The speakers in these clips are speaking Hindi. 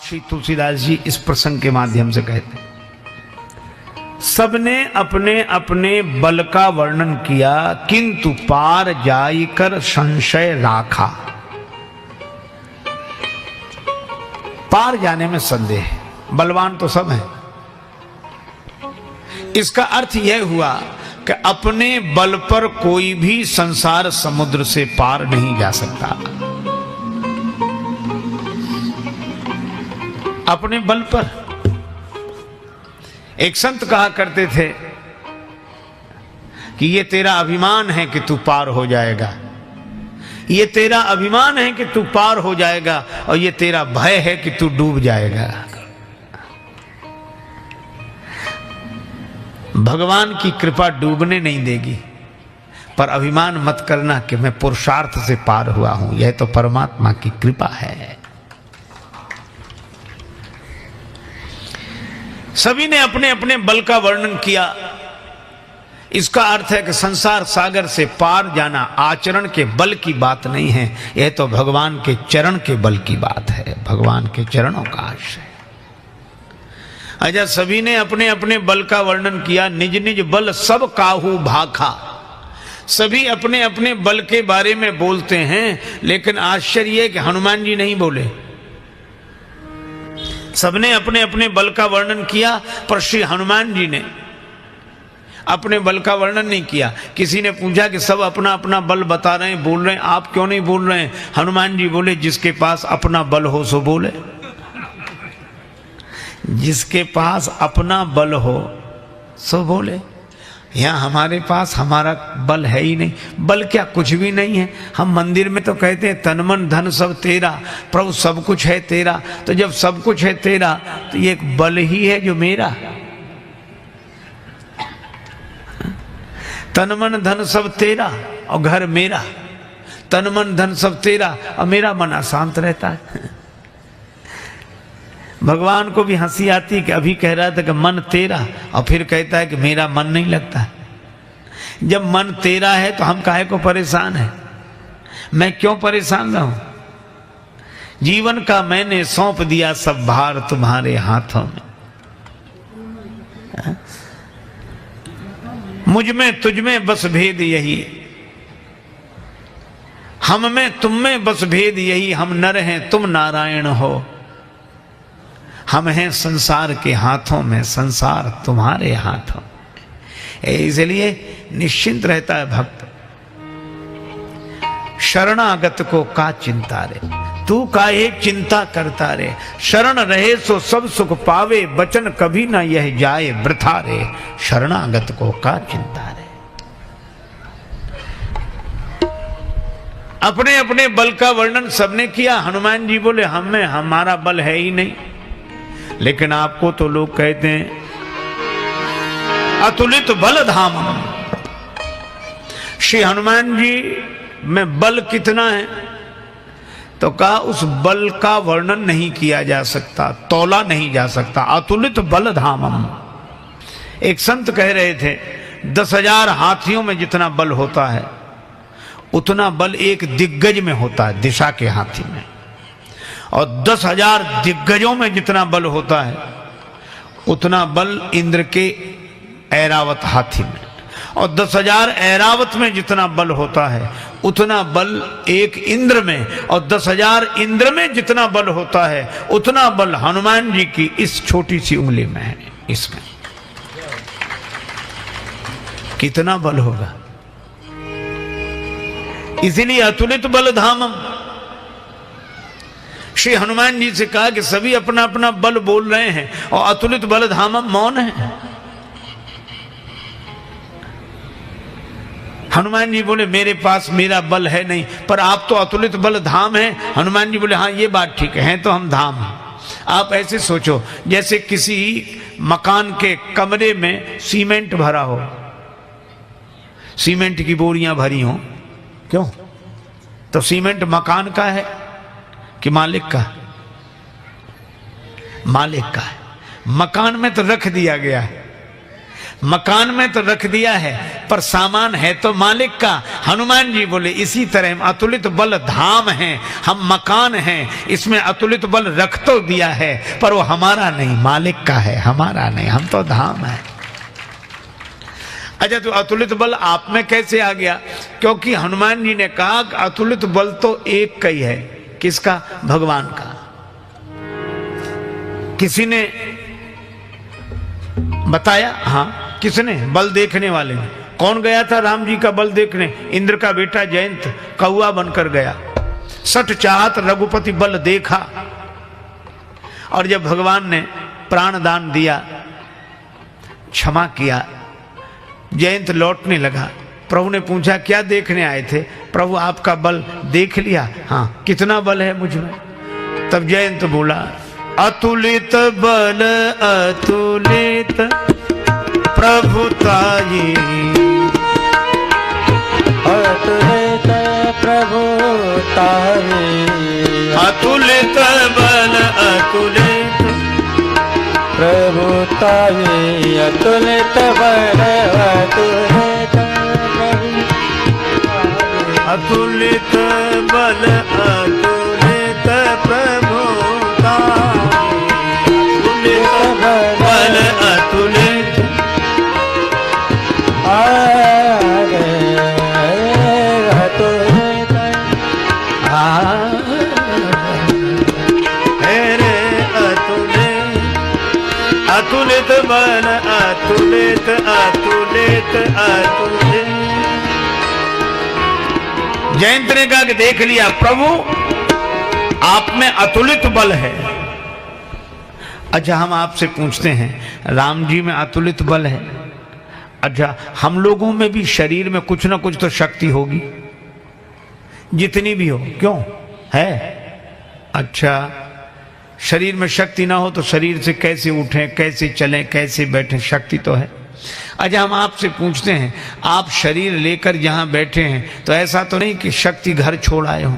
श्री तुलसीदास जी इस प्रसंग के माध्यम से कहते हैं, सबने अपने अपने बल का वर्णन किया, किंतु पार जाइकर संशय राखा। पार जाने में संदेह है, बलवान तो सब है। इसका अर्थ यह हुआ कि अपने बल पर कोई भी संसार समुद्र से पार नहीं जा सकता। अपने बल पर। एक संत कहा करते थे कि ये तेरा अभिमान है कि तू पार हो जाएगा, ये तेरा अभिमान है कि तू पार हो जाएगा, और ये तेरा भय है कि तू डूब जाएगा। भगवान की कृपा डूबने नहीं देगी, पर अभिमान मत करना कि मैं पुरुषार्थ से पार हुआ हूं। यह तो परमात्मा की कृपा है। सभी ने अपने अपने बल का वर्णन किया। इसका अर्थ है कि संसार सागर से पार जाना आचरण के बल की बात नहीं है, यह तो भगवान के चरण के बल की बात है, भगवान के चरणों का आश्रय। अच्छा, सभी ने अपने अपने बल का वर्णन किया। निज निज बल सब काहू भाखा। सभी अपने अपने बल के बारे में बोलते हैं, लेकिन आश्चर्य है कि हनुमान जी नहीं बोले। सबने अपने अपने बल का वर्णन किया, पर श्री हनुमान जी ने अपने बल का वर्णन नहीं किया। किसी ने पूछा कि सब अपना अपना बल बता रहे हैं, बोल रहे हैं, आप क्यों नहीं बोल रहे हैं? हनुमान जी बोले, जिसके पास अपना बल हो सो बोले। जिसके पास अपना बल हो सो बोले। यहां हमारे पास हमारा बल है ही नहीं। बल क्या, कुछ भी नहीं है। हम मंदिर में तो कहते हैं तन मन धन सब तेरा, प्रभु सब कुछ है तेरा। तो जब सब कुछ है तेरा, तो ये एक बल ही है जो मेरा। तन मन धन सब तेरा और घर मेरा। तन मन धन सब तेरा और मेरा मन अशांत रहता है। भगवान को भी हंसी आती कि अभी कह रहा था कि मन तेरा, और फिर कहता है कि मेरा मन नहीं लगता। जब मन तेरा है तो हम काहे को परेशान है? मैं क्यों परेशान रहूं? जीवन का मैंने सौंप दिया सब भार तुम्हारे हाथों में। मुझ में तुझ में बस भेद यही, हम में तुम में बस भेद यही। हम नर हैं तुम नारायण हो, हम हैं संसार के हाथों में, संसार तुम्हारे हाथों में। इसलिए निश्चिंत रहता है भक्त। शरणागत को का चिंता रे, तू काहे चिंता करता रे। शरण रहे सो सब सुख पावे, बचन कभी ना यह जाए वृथा रे। शरणागत को का चिंता रे। अपने अपने बल का वर्णन सबने किया। हनुमान जी बोले, हमें हमारा बल है ही नहीं। लेकिन आपको तो लोग कहते हैं अतुलित बल धाम। श्री हनुमान जी में बल कितना है? तो कहा उस बल का वर्णन नहीं किया जा सकता, तौला नहीं जा सकता। अतुलित बल धामम। एक संत कह रहे थे 10,000 हाथियों में जितना बल होता है, उतना बल एक दिग्गज में होता है, दिशा के हाथी में। और 10,000 दिग्गजों में जितना बल होता है, उतना बल इंद्र के ऐरावत हाथी में। और 10,000 ऐरावत में जितना बल होता है, उतना बल एक इंद्र में। और 10,000 इंद्र में जितना बल होता है, उतना बल हनुमान जी की इस छोटी सी उंगली में है। इसमें कितना बल होगा? इसीलिए अतुलित बल धामम। श्री हनुमान जी से कहा कि सभी अपना अपना बल बोल रहे हैं और अतुलित बल धामम मौन है। हनुमान जी बोले, मेरे पास मेरा बल है नहीं, पर आप तो अतुलित बल धाम हैं। हनुमान जी बोले, हाँ ये बात ठीक है, तो हम धाम हैं। आप ऐसे सोचो जैसे किसी मकान के कमरे में सीमेंट भरा हो, सीमेंट की बोरियां भरी हो। क्यों? तो सीमेंट मकान का है कि मालिक का? मालिक का है। मकान में तो रख दिया गया है, मकान में तो रख दिया है पर सामान है तो मालिक का। हनुमान जी बोले इसी तरह हम अतुलित बल धाम हैं, हम मकान हैं, इसमें अतुलित बल रख तो दिया है पर वो हमारा नहीं, मालिक का है, हमारा नहीं, हम तो धाम है। अच्छा, तो अतुलित बल आप में कैसे आ गया? क्योंकि हनुमान जी ने कहा कि अतुलित बल तो एक का ही है। किसका? भगवान का। किसी ने बताया? हाँ, किसने? बल देखने वाले ने। कौन गया था राम जी का बल देखने? इंद्र का बेटा जयंत कौआ बनकर गया। सठ चाहत रघुपति बल देखा। और जब भगवान ने प्राण दान दिया, क्षमा किया, जयंत लौटने लगा। प्रभु ने पूछा क्या देखने आए थे? प्रभु आपका बल देख लिया। हाँ, कितना बल है मुझ में? तब जयंत बोला अतुलित बल अतुलित प्रभुताई, अतुलित प्रभुताई, अतुलित बल अतुलित प्रभुताई, अतुलित बल अतुलित अतुलित बल अतुलित प्रभुताई, अतुलित बल अतुलित अतुलित बल अतुलित अतुलित अतुलित। जयंत ने कहा कि देख लिया प्रभु, आप में अतुलित बल है। अच्छा, हम आपसे पूछते हैं, राम जी में अतुलित बल है। अच्छा, हम लोगों में भी शरीर में कुछ ना कुछ तो शक्ति होगी, जितनी भी हो। क्यों है? अच्छा, शरीर में शक्ति ना हो तो शरीर से कैसे उठें, कैसे चलें, कैसे बैठें? शक्ति तो है। अच्छा, हम आपसे पूछते हैं, आप शरीर लेकर जहां बैठे हैं तो ऐसा तो नहीं कि शक्ति घर छोड़ आए हो?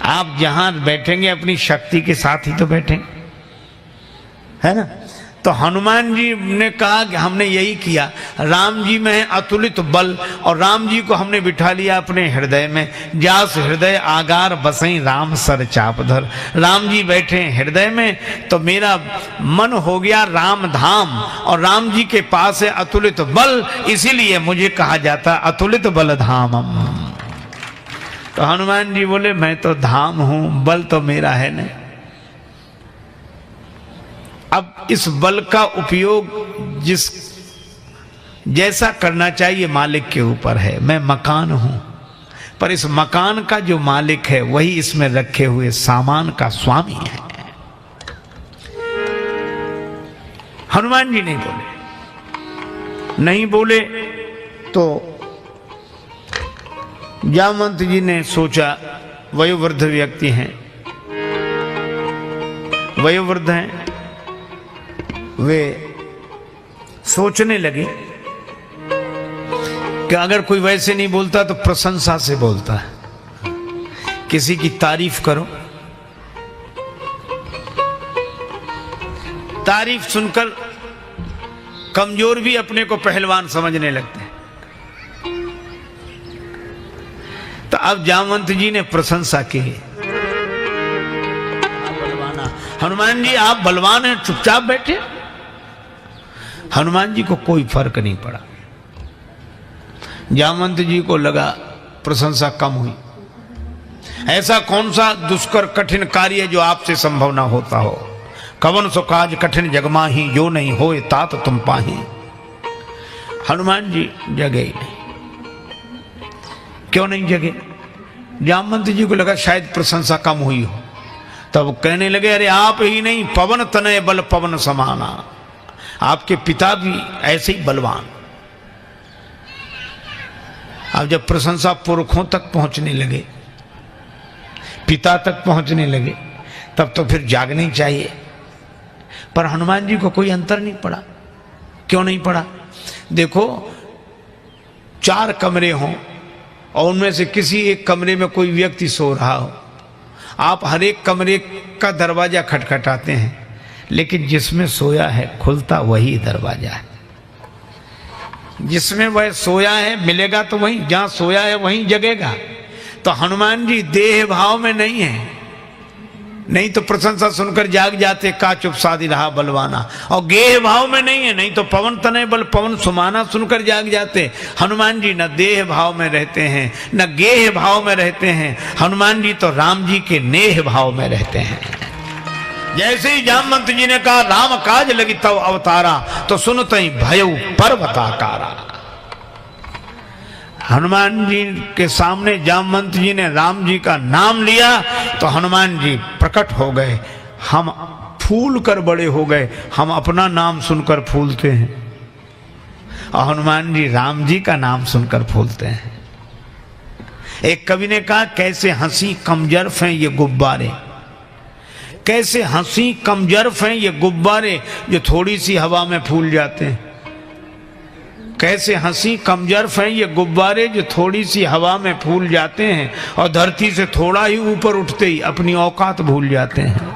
आप जहां बैठेंगे अपनी शक्ति के साथ ही तो बैठेंगे, है ना? तो हनुमान जी ने कहा कि हमने यही किया। राम जी में है अतुलित बल और राम जी को हमने बिठा लिया अपने हृदय में। जास हृदय आगार बसई राम सर चापधर। राम जी बैठे हृदय में तो मेरा मन हो गया राम धाम, और राम जी के पास है अतुलित बल, इसीलिए मुझे कहा जाता अतुलित बल धामम। तो हनुमान जी बोले मैं तो धाम हूं, बल तो मेरा है नहीं। अब इस बल का उपयोग जिस जैसा करना चाहिए मालिक के ऊपर है। मैं मकान हूं, पर इस मकान का जो मालिक है वही इसमें रखे हुए सामान का स्वामी है। हनुमान जी नहीं बोले। नहीं बोले तो जामवंत जी ने सोचा, वयोवृद्ध व्यक्ति हैं, वयोवृद्ध हैं, वे सोचने लगे कि अगर कोई वैसे नहीं बोलता तो प्रशंसा से बोलता है। किसी की तारीफ करो, तारीफ सुनकर कमजोर भी अपने को पहलवान समझने लगते हैं। तो अब जामवंत जी ने प्रशंसा की, हनुमान जी आप बलवान हैं, चुपचाप बैठे। हनुमान जी को कोई फर्क नहीं पड़ा। जामवंत जी को लगा प्रशंसा कम हुई। ऐसा कौन सा दुष्कर कठिन कार्य जो आपसे संभव ना होता हो? कवन सो काज कठिन जगमाही, जो नहीं होए तात तुम पाही। हनुमान जी जगे ही नहीं। क्यों नहीं जगे? जामवंत जी को लगा शायद प्रशंसा कम हुई हो। तब कहने लगे अरे आप ही नहीं, पवन तनय बल पवन समाना। आपके पिता भी ऐसे ही बलवान। अब जब प्रशंसा पुरखों तक पहुंचने लगे, पिता तक पहुंचने लगे, तब तो फिर जागनी चाहिए। पर हनुमान जी को कोई अंतर नहीं पड़ा। क्यों नहीं पड़ा? देखो, 4 कमरे हों और उनमें से किसी एक कमरे में कोई व्यक्ति सो रहा हो, आप हर एक कमरे का दरवाजा खटखटाते हैं, लेकिन जिसमें सोया है खुलता वही दरवाजा है। जिसमें वह सोया है मिलेगा तो वहीं, जहां सोया है वहीं जगेगा। तो हनुमान जी देह भाव में नहीं है, नहीं तो प्रशंसा सुनकर जाग जाते, का चुप साधी रहा बलवाना। और गेह भाव में नहीं है, नहीं तो पवन तनय बल पवन सुमाना सुनकर जाग जाते। हनुमान जी न देह भाव में रहते हैं न गेह भाव में रहते हैं। हनुमान जी तो राम जी के नेह भाव में रहते हैं। जैसे ही जामवंत जी ने कहा राम काज लगी तव अवतारा, तो सुनते ही भयउ पर्वताकारा। हनुमान जी के सामने जामवंत जी ने राम जी का नाम लिया तो हनुमान जी प्रकट हो गए। हम फूल कर बड़े हो गए, हम अपना नाम सुनकर फूलते हैं और हनुमान जी राम जी का नाम सुनकर फूलते हैं। एक कवि ने कहा कैसे हंसी कमजरफ हैं ये गुब्बारे, कैसे हंसी कमजरफ हैं ये गुब्बारे जो थोड़ी सी हवा में फूल जाते हैं। कैसे हंसी कमजरफ हैं ये गुब्बारे जो थोड़ी सी हवा में फूल जाते हैं और धरती से थोड़ा ही ऊपर उठते ही अपनी औकात भूल जाते हैं।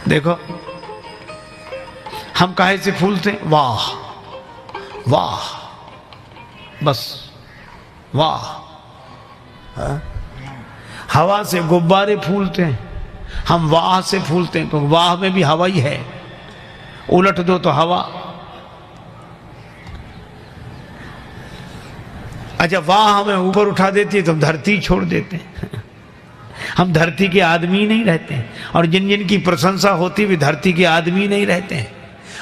देखो हम काहे से फूलते हैं? वाह वाह, बस वाह। हवा से गुब्बारे फूलते हैं, हम वाह से फूलते हैं क्योंकि वाह में भी हवा ही है। उलट दो तो हवा। अच्छा वाह हमें ऊपर उठा देती है तो हम धरती छोड़ देते हैं। हम धरती के आदमी नहीं रहते हैं और जिन जिन की प्रशंसा होती भी धरती के आदमी नहीं रहते हैं।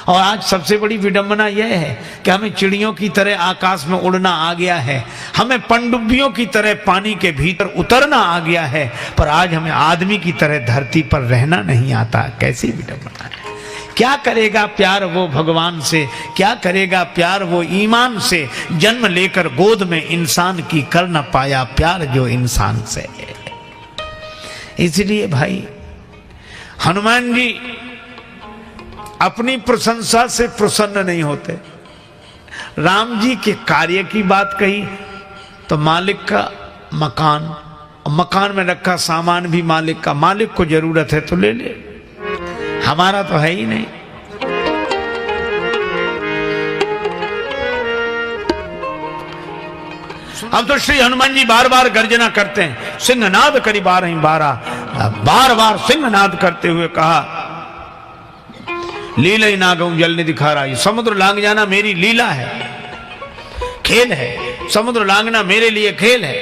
और आज सबसे बड़ी विडंबना यह है कि हमें चिड़ियों की तरह आकाश में उड़ना आ गया है, हमें पनडुब्बियों की तरह पानी के भीतर उतरना आ गया है, पर आज हमें आदमी की तरह धरती पर रहना नहीं आता। कैसी विडंबना है। क्या करेगा प्यार वो भगवान से, क्या करेगा प्यार वो ईमान से, जन्म लेकर गोद में इंसान की कर न पाया प्यार जो इंसान से। इसलिए भाई हनुमान जी अपनी प्रशंसा से प्रसन्न नहीं होते। राम जी के कार्य की बात कही तो मालिक का मकान, मकान में रखा सामान भी मालिक का, मालिक को जरूरत है तो ले ले, हमारा तो है ही नहीं। अब तो श्री हनुमान जी बार बार गर्जना करते हैं, सिंहनाद करी बार ही बारा, बार बार सिंहनाद करते हुए कहा लीला ही नागऊ जल ने दिखा रहा। समुद्र लांग जाना मेरी लीला है, खेल है। समुद्र लांगना मेरे लिए खेल है।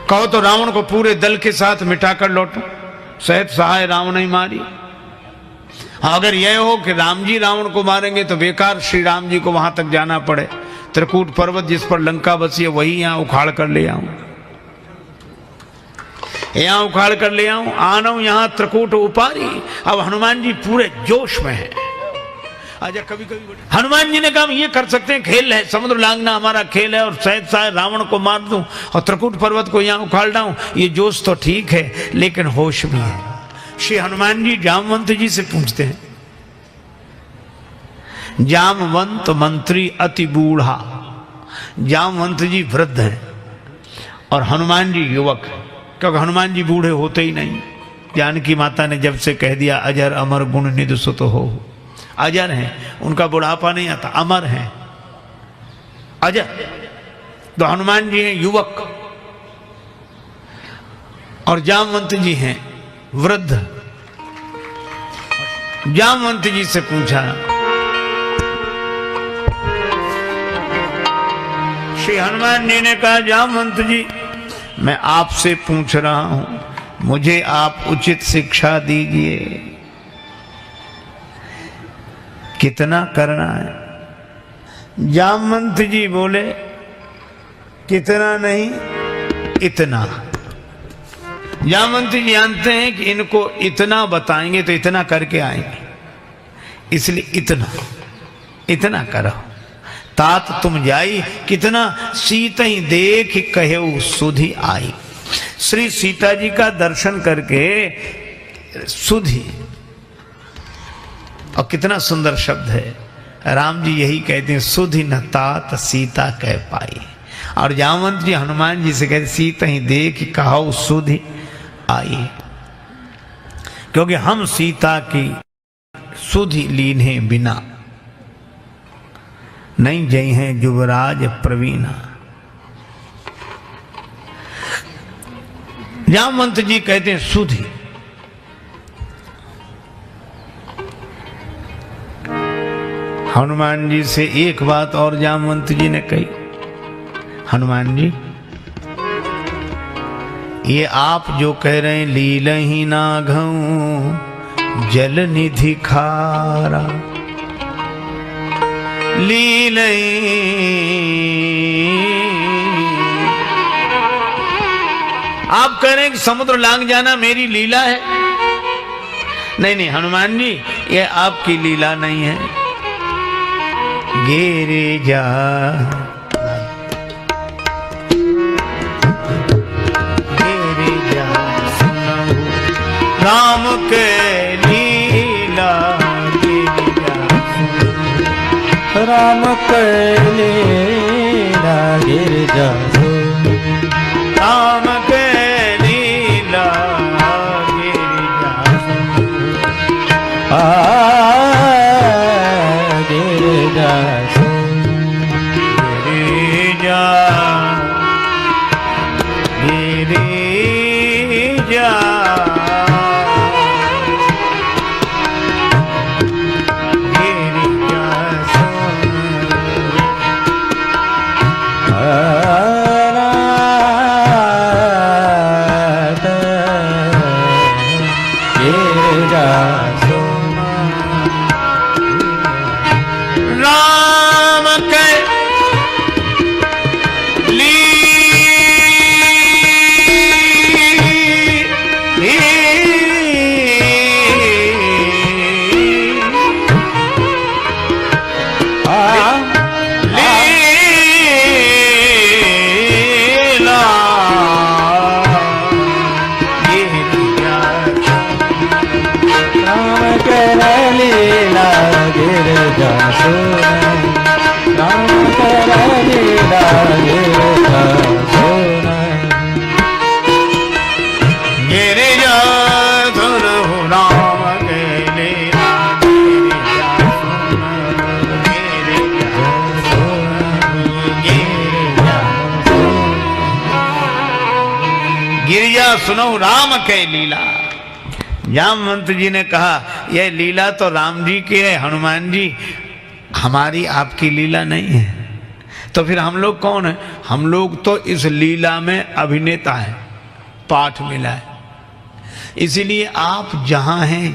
कहो तो रावण को पूरे दल के साथ मिटाकर लौटो, सहत सहाय रावण नहीं मारी। अगर यह हो कि राम जी रावण को मारेंगे तो बेकार श्री राम जी को वहां तक जाना पड़े। त्रिकूट पर्वत जिस पर लंका बसी है वही यहां उखाड़ कर ले आऊं, यहां उखाड़ कर ले आऊं, आना यहां त्रिकूट उपारी। अब हनुमान जी पूरे जोश में है। अच्छा कभी कभी हनुमान जी ने कहा ये कर सकते हैं, खेल है, समुद्र लांघना हमारा खेल है और शायद शायद रावण को मार दूं और त्रिकूट पर्वत को यहां उखाड़ डाऊं, ये जोश तो ठीक है लेकिन होश भी है। श्री हनुमान जी जामवंत जी से पूछते हैं, जामवंत मंत्री अति बूढ़ा। जामवंत जी वृद्ध हैं और हनुमान जी युवक, क्योंकि हनुमान जी बूढ़े होते ही नहीं। जानकी माता ने जब से कह दिया अजर अमर गुण निधि सुत हो, अजर हैं, उनका बुढ़ापा नहीं आता, अमर हैं, अजर। तो हनुमान जी हैं युवक और जामवंत जी हैं वृद्ध। जामवंत जी से पूछा, श्री हनुमान जी ने कहा जामवंत जी मैं आपसे पूछ रहा हूं, मुझे आप उचित शिक्षा दीजिए, कितना करना है। जामवंत जी बोले कितना नहीं इतना। जामवंत जी जानते हैं कि इनको इतना बताएंगे तो इतना करके आएंगे, इसलिए इतना इतना करो। तात तुम जाई कितना सीता ही देख कहे सुधि आई। श्री सीता जी का दर्शन करके सुधि, और कितना सुंदर शब्द है। राम जी यही कहते हैं सुधि न तात सीता कह पाई। और जामवंत जी हनुमान जी से कहते सीता ही देख कहो सुधि आई, क्योंकि हम सीता की सुधि लीने बिना नहीं जई हैं युवराज प्रवीणा। जामवंत जी कहते हैं सुधि, हनुमान जी से एक बात और जामवंत जी ने कही, हनुमान जी ये आप जो कह रहे हैं लीलहि नाघऊ जल निधि खारा, लीलहि आप कह रहे हैं कि समुद्र लांग जाना मेरी लीला है। नहीं नहीं हनुमान जी ये आपकी लीला नहीं है। गिरि जा गिरि जा सुनहु राम के लीला, गिरि जा राम के लीला गिरजा राम के लीला गिरिजा गिरजा गिरिजा गिरिजा गिरिजा राम के लीला गिरजा राम कर लीला गिरजा गिरिजा सुनहु राम के लीला गिरिजा सुनहु राम के लीला। जामवंत जी ने कहा यह लीला तो राम जी की है हनुमान जी, हमारी आपकी लीला नहीं है। तो फिर हम लोग कौन है? हम लोग तो इस लीला में अभिनेता है, पाठ मिला है। इसीलिए आप जहां हैं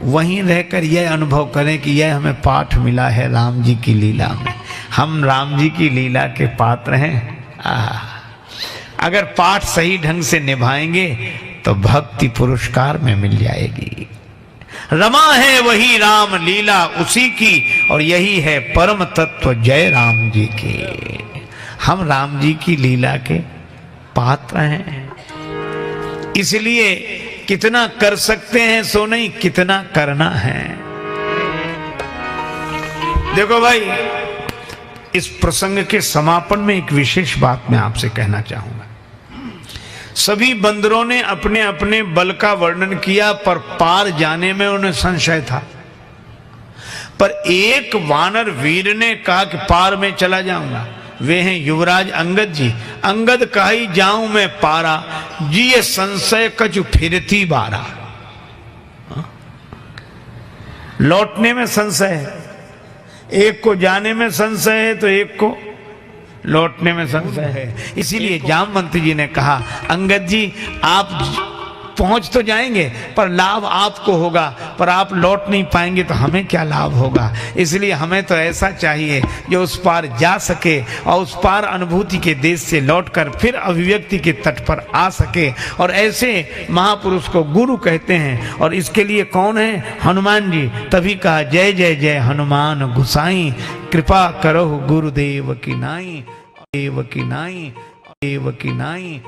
वहीं रहकर यह अनुभव करें कि यह हमें पाठ मिला है राम जी की लीला में। हम राम जी की लीला के पात्र हैं। अगर पाठ सही ढंग से निभाएंगे तो भक्ति पुरस्कार में मिल जाएगी। रमा है वही राम लीला उसी की, और यही है परम तत्व जय राम जी के। हम राम जी की लीला के पात्र हैं, इसलिए कितना कर सकते हैं सो नहीं, कितना करना है। देखो भाई, इस प्रसंग के समापन में एक विशेष बात मैं आपसे कहना चाहूंगा। सभी बंदरों ने अपने अपने बल का वर्णन किया, पर पार जाने में उन्हें संशय था। पर एक वानर वीर ने कहा कि पार में चला जाऊंगा। वे हैं युवराज अंगद जी। अंगद कही जाऊं मैं पारा, जी ये संशय कछु फिरती बारा। लौटने में संशय है, एक को जाने में संशय है तो एक को लौटने में संशय है। इसीलिए जामवंत जी ने कहा अंगद जी आप पहुंच तो जाएंगे पर लाभ आपको होगा, पर आप लौट नहीं पाएंगे तो हमें क्या लाभ होगा। इसलिए हमें तो ऐसा चाहिए जो उस पार जा सके और उस पार अनुभूति के देश से लौटकर फिर अभिव्यक्ति के तट पर आ सके। और ऐसे महापुरुष को गुरु कहते हैं, और इसके लिए कौन है? हनुमान जी। तभी कहा जय जय जय हनुमान गुसाई, कृपा करो गुरुदेव की नाई, देव की नाई, देव की नाई।